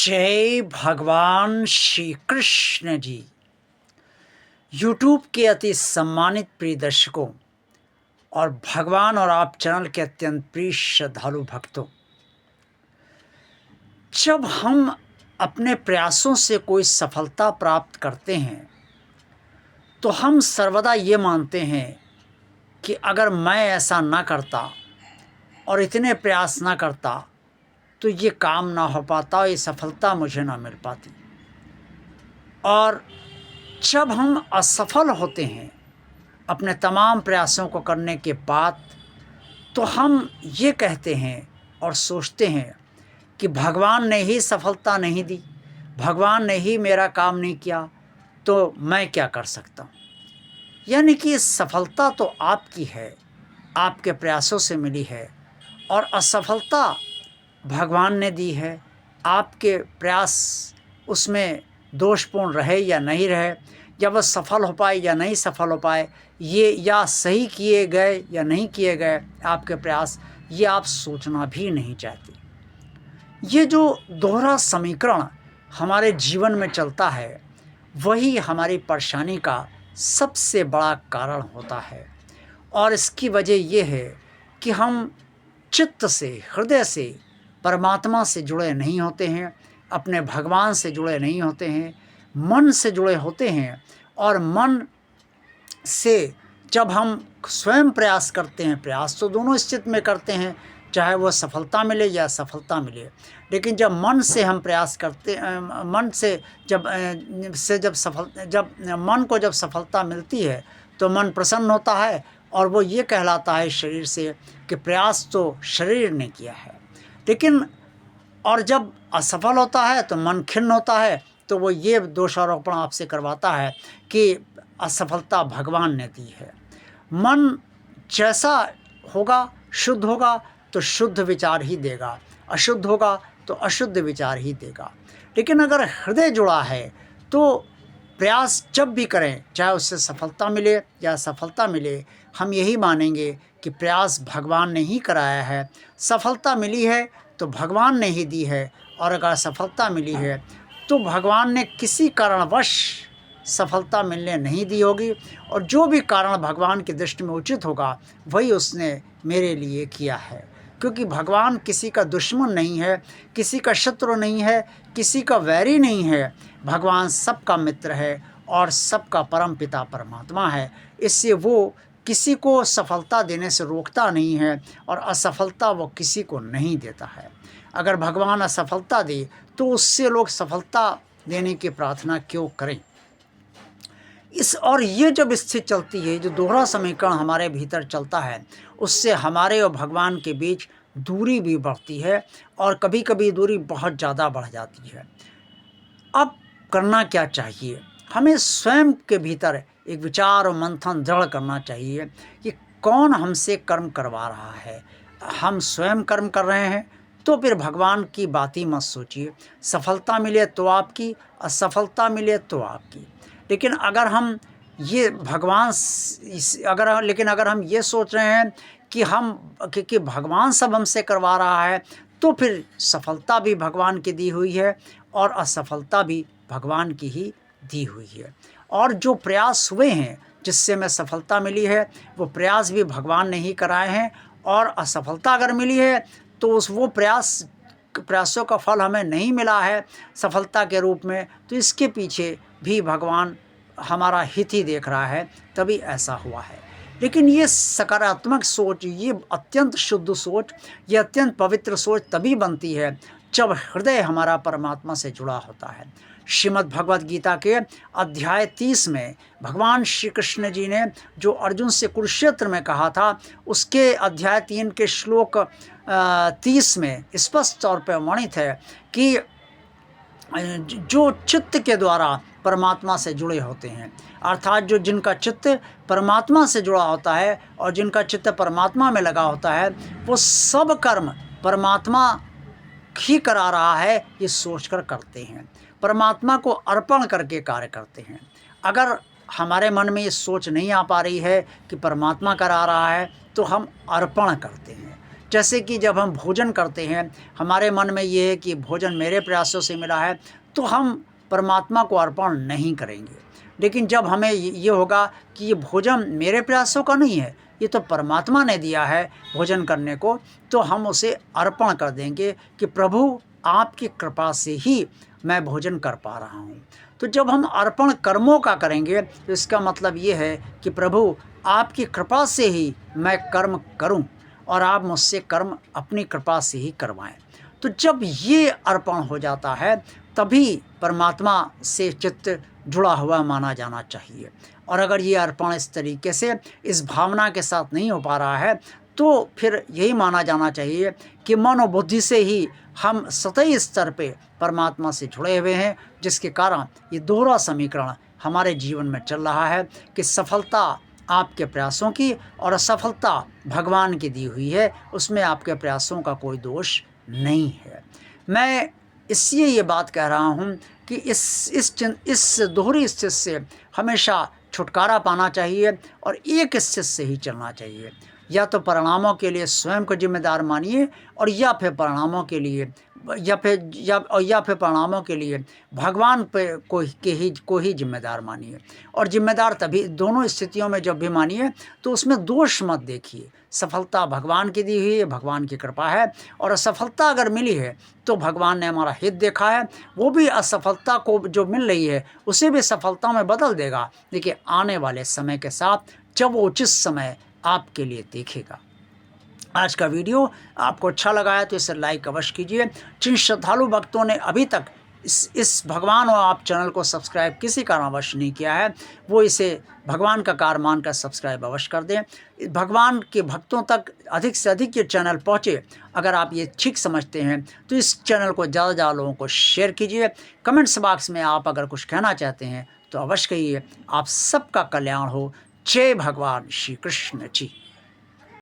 जय भगवान श्री कृष्ण जी। यूट्यूब के अति सम्मानित प्रिय दर्शकों और भगवान और आप चैनल के अत्यंत प्रिय श्रद्धालु भक्तों, जब हम अपने प्रयासों से कोई सफलता प्राप्त करते हैं तो हम सर्वदा ये मानते हैं कि अगर मैं ऐसा ना करता और इतने प्रयास ना करता तो ये काम ना हो पाता, ये सफलता मुझे ना मिल पाती। और जब हम असफल होते हैं अपने तमाम प्रयासों को करने के बाद, तो हम ये कहते हैं और सोचते हैं कि भगवान ने ही सफलता नहीं दी, भगवान ने ही मेरा काम नहीं किया, तो मैं क्या कर सकता हूँ। यानी कि सफलता तो आपकी है, आपके प्रयासों से मिली है, और असफलता भगवान ने दी है। आपके प्रयास उसमें दोषपूर्ण रहे या नहीं रहे, या वह सफल हो पाए या नहीं सफल हो पाए, ये या सही किए गए या नहीं किए गए आपके प्रयास, ये आप सोचना भी नहीं चाहते। ये जो दोहरा समीकरण हमारे जीवन में चलता है, वही हमारी परेशानी का सबसे बड़ा कारण होता है। और इसकी वजह ये है कि हम चित्त से, हृदय से परमात्मा से जुड़े नहीं होते हैं, अपने भगवान से जुड़े नहीं होते हैं, मन से जुड़े होते हैं। और मन से जब हम स्वयं प्रयास करते हैं, प्रयास तो दोनों स्थिति में करते हैं, चाहे वह सफलता मिले या असफलता मिले, लेकिन जब मन से हम प्रयास करते, मन से जब मन को जब सफलता मिलती है तो मन प्रसन्न होता है, और वो ये कहलाता है शरीर से कि प्रयास तो शरीर ने किया है। लेकिन और जब असफल होता है तो मन खिन्न होता है, तो वो ये दोषारोपण आपसे करवाता है कि असफलता भगवान ने दी है। मन जैसा होगा, शुद्ध होगा तो शुद्ध विचार ही देगा, अशुद्ध होगा तो अशुद्ध विचार ही देगा। लेकिन अगर हृदय जुड़ा है तो प्रयास जब भी करें, चाहे उससे सफलता मिले या असफलता मिले, हम यही मानेंगे कि प्रयास भगवान ने ही कराया है। सफलता मिली है तो भगवान ने ही दी है, और अगर असफलता मिली है तो भगवान ने किसी कारणवश सफलता मिलने नहीं दी होगी, और जो भी कारण भगवान की दृष्टि में उचित होगा वही उसने मेरे लिए किया है। क्योंकि भगवान किसी का दुश्मन नहीं है, किसी का शत्रु नहीं है, किसी का वैरी नहीं है। भगवान सबका मित्र है और सबका परम पिता परमात्मा है। इससे वो किसी को सफलता देने से रोकता नहीं है, और असफलता वो किसी को नहीं देता है। अगर भगवान असफलता दे तो उससे लोग सफलता देने की प्रार्थना क्यों करें। और ये जब स्थिति चलती है, जो दोहरा समीकरण हमारे भीतर चलता है, उससे हमारे और भगवान के बीच दूरी भी बढ़ती है, और कभी कभी दूरी बहुत ज़्यादा बढ़ जाती है। अब करना क्या चाहिए? हमें स्वयं के भीतर एक विचार और मंथन दृढ़ करना चाहिए कि कौन हमसे कर्म करवा रहा है। हम स्वयं कर्म कर रहे हैं तो फिर भगवान की बात ही मत सोचिए। सफलता मिले तो आपकी, असफलता मिले तो आपकी। लेकिन अगर हम ये अगर हम ये सोच रहे हैं कि भगवान सब हमसे करवा रहा है, तो फिर सफलता भी भगवान की दी हुई है और असफलता भी भगवान की ही दी हुई है। और जो प्रयास हुए हैं जिससे हमें सफलता मिली है, वो प्रयास भी भगवान ने ही कराए हैं। और असफलता अगर मिली है तो वो प्रयासों का फल हमें नहीं मिला है सफलता के रूप में, तो इसके पीछे भी भगवान हमारा हित ही देख रहा है, तभी ऐसा हुआ है। लेकिन ये सकारात्मक सोच, ये अत्यंत शुद्ध सोच, ये अत्यंत पवित्र सोच तभी बनती है जब हृदय हमारा परमात्मा से जुड़ा होता है। श्रीमद् भगवद गीता के अध्याय 30 में भगवान श्री कृष्ण जी ने जो अर्जुन से कुरुक्षेत्र में कहा था, उसके अध्याय 3 के श्लोक 30 में स्पष्ट तौर पर वर्णित है कि जो चित्त के द्वारा परमात्मा से जुड़े होते हैं, अर्थात जिनका चित्त परमात्मा से जुड़ा होता है और जिनका चित्त परमात्मा में लगा होता है, वो सब कर्म परमात्मा ही करा रहा है ये सोचकर करते हैं, परमात्मा को अर्पण करके कार्य करते हैं। अगर हमारे मन में ये सोच नहीं आ पा रही है कि परमात्मा करा रहा है, तो हम अर्पण करते हैं जैसे कि जब हम भोजन करते हैं, हमारे मन में ये है कि भोजन मेरे प्रयासों से मिला है, तो हम परमात्मा को अर्पण नहीं करेंगे। लेकिन जब हमें ये होगा कि ये भोजन मेरे प्रयासों का नहीं है, ये तो परमात्मा ने दिया है भोजन करने को, तो हम उसे अर्पण कर देंगे कि प्रभु आपकी कृपा से ही मैं भोजन कर पा रहा हूँ। तो जब हम अर्पण कर्मों का करेंगे तो इसका मतलब ये है कि प्रभु आपकी कृपा से ही मैं कर्म करूं और आप मुझसे कर्म अपनी कृपा से ही करवाएं। तो जब ये अर्पण हो जाता है तभी परमात्मा से चित्त जुड़ा हुआ माना जाना चाहिए। और अगर ये अर्पण इस तरीके से इस भावना के साथ नहीं हो पा रहा है तो फिर यही माना जाना चाहिए कि मन और बुद्धि से ही हम सतही स्तर पे परमात्मा से जुड़े हुए हैं, जिसके कारण ये दोहरा समीकरण हमारे जीवन में चल रहा है कि सफलता आपके प्रयासों की और असफलता भगवान की दी हुई है, उसमें आपके प्रयासों का कोई दोष नहीं है। मैं इसलिए ये बात कह रहा हूँ कि इस दोहरी स्थिति से हमेशा छुटकारा पाना चाहिए और एक स्थिति से ही चलना चाहिए। या तो परिणामों के लिए स्वयं को जिम्मेदार मानिए और या फिर परिणामों के लिए या फिर परिणामों के लिए भगवान पे को ही जिम्मेदार मानिए। और जिम्मेदार तभी दोनों स्थितियों में जब भी मानिए तो उसमें दोष मत देखिए। सफलता भगवान की दी हुई है, भगवान की कृपा है, और असफलता अगर मिली है तो भगवान ने हमारा हित देखा है, वो भी असफलता को जो मिल रही है उसे भी सफलता में बदल देगा। देखिए आने वाले समय के साथ जब वो उचित समय आपके लिए देखेगा। आज का वीडियो आपको अच्छा लगा है तो इसे लाइक अवश्य कीजिए। जिन श्रद्धालु भक्तों ने अभी तक इस भगवान और आप चैनल को सब्सक्राइब किसी कारणवश नहीं किया है, वो इसे भगवान का कार्य मानकर सब्सक्राइब अवश्य कर दें। भगवान के भक्तों तक अधिक से अधिक ये चैनल पहुँचे, अगर आप ये ठीक समझते हैं तो इस चैनल को ज़्यादा से ज़्यादा लोगों को शेयर कीजिए। कमेंट्स बॉक्स में आप अगर कुछ कहना चाहते हैं तो अवश्य कहिए। आप सबका कल्याण हो। जय भगवान श्री कृष्ण जी।